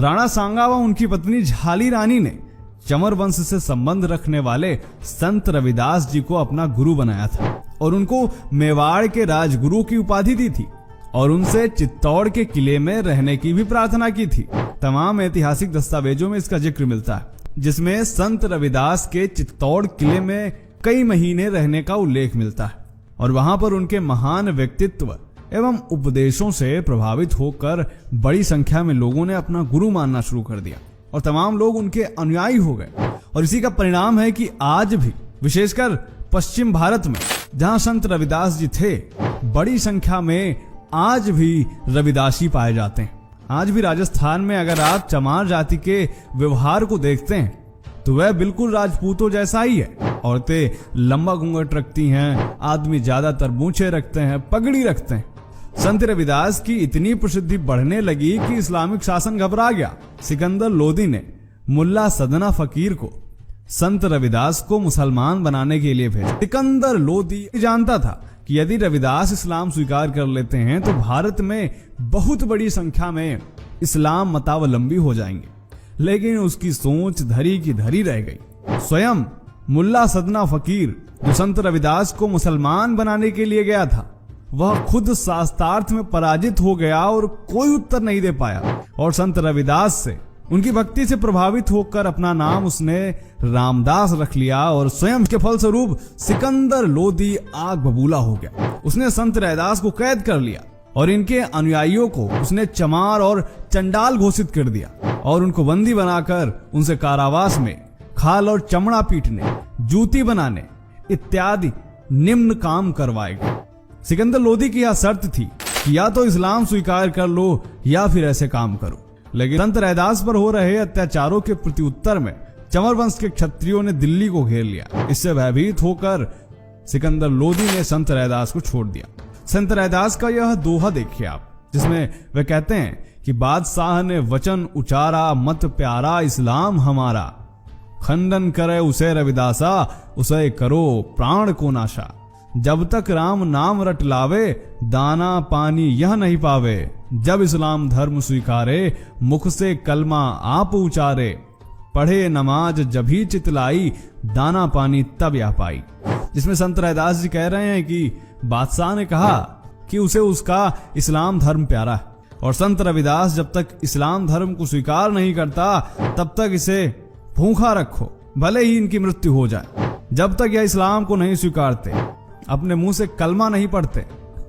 राणा सांगा व उनकी पत्नी झाली रानी ने चमर वंश से संबंध रखने वाले संत रविदास जी को अपना गुरु बनाया था और उनको मेवाड़ के राजगुरु की उपाधि दी थी और उनसे चित्तौड़ के किले में रहने की भी प्रार्थना की थी। तमाम ऐतिहासिक दस्तावेजों में इसका जिक्र मिलता है, जिसमें संत रविदास के चित्तौड़ किले में कई महीने रहने का उल्लेख मिलता है और वहां पर उनके महान व्यक्तित्व एवं उपदेशों से प्रभावित होकर बड़ी संख्या में लोगों ने अपना गुरु मानना शुरू कर दिया और तमाम लोग उनके अनुयायी हो गए। और इसी का परिणाम है कि आज भी विशेषकर पश्चिम भारत में जहां संत रविदास जी थे, बड़ी संख्या में आज भी रविदासी पाए जाते हैं। आज भी राजस्थान में अगर आप चमार जाति के व्यवहार को देखते हैं तो वह बिल्कुल राजपूतों जैसा ही है। औरतें लंबा घूंघट रखती हैं, आदमी ज्यादातर मूछें रखते हैं, पगड़ी रखते हैं। संत रविदास की इतनी प्रसिद्धि बढ़ने लगी कि इस्लामिक शासन घबरा गया। सिकंदर लोदी ने मुल्ला सदना फकीर को संत रविदास को मुसलमान बनाने के लिए भेजा। सिकंदर लोदी जानता था कि यदि रविदास इस्लाम स्वीकार कर लेते हैं तो भारत में बहुत बड़ी संख्या में इस्लाम मतावलंबी हो जाएंगे, लेकिन उसकी सोच धरी की धरी रह गई। स्वयं मुल्ला सदना फकीर जो संत रविदास को मुसलमान बनाने के लिए गया था, वह खुद शास्त्रार्थ में पराजित हो गया और कोई उत्तर नहीं दे पाया और संत रविदास से उनकी भक्ति से प्रभावित होकर अपना नाम उसने रामदास रख लिया और स्वयं के फलस्वरूप सिकंदर लोदी आग बबूला हो गया। उसने संत रविदास को कैद कर लिया और इनके अनुयायियों को उसने चमार और चंडाल घोषित कर दिया और उनको बंदी बनाकर उनसे कारावास में खाल और चमड़ा पीटने, जूती बनाने इत्यादि निम्न काम करवाएगा। सिकंदर लोदी की यह शर्त थी कि या तो इस्लाम स्वीकार कर लो या फिर ऐसे काम करो। लेकिन संत रविदास पर हो रहे अत्याचारों के प्रत्युत्तर में चमर वंश के क्षत्रियों ने दिल्ली को घेर लिया। इससे भयभीत होकर सिकंदर लोदी ने संत रविदास को छोड़ दिया। संत रविदास का यह दोहा देखिए आप, जिसमें वे कहते हैं कि बादशाह ने वचन उचारा, मत प्यारा इस्लाम हमारा, खंडन करे उसे रविदासा, उसे करो प्राण को नाशा। जब तक राम नाम रट लावे, दाना पानी यह नहीं पावे। जब इस्लाम धर्म स्वीकारे, मुख से कलमा आप उचारे। पढ़े नमाज जभी चितलाई, दाना पानी तब या पाई। जिसमें संत रविदास जी कह रहे हैं कि बादशाह ने कहा कि उसे उसका इस्लाम धर्म प्यारा है और संत रविदास जब तक इस्लाम धर्म को स्वीकार नहीं करता तब तक इसे भूखा रखो, भले ही इनकी मृत्यु हो जाए। जब तक यह इस्लाम को नहीं स्वीकारते, अपने मुंह से कलमा नहीं पढ़ते,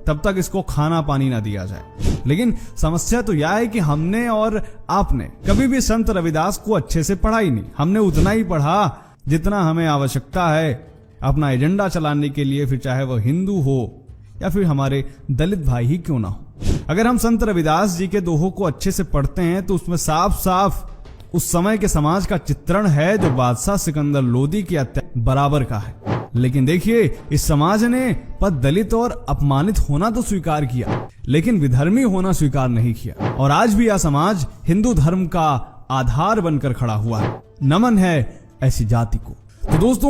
तब तक इसको खाना पानी ना दिया जाए। लेकिन समस्या तो यह है कि हमने और आपने कभी भी संत रविदास को अच्छे से पढ़ा ही नहीं। हमने उतना ही पढ़ा जितना हमें आवश्यकता है अपना एजेंडा चलाने के लिए, फिर चाहे वह हिंदू हो या फिर हमारे दलित भाई ही क्यों ना हो। अगर हम संत रविदास जी के दोहों को अच्छे से पढ़ते हैं तो उसमें साफ साफ उस समय के समाज का चित्रण है जो बादशाह सिकंदर लोदी की अत्याचार बराबर का है। लेकिन देखिए, इस समाज ने पद दलित और अपमानित होना तो स्वीकार किया, लेकिन विधर्मी होना स्वीकार नहीं किया और आज भी यह समाज हिंदू धर्म का आधार बनकर खड़ा हुआ है। नमन है ऐसी जाति को। तो दोस्तों,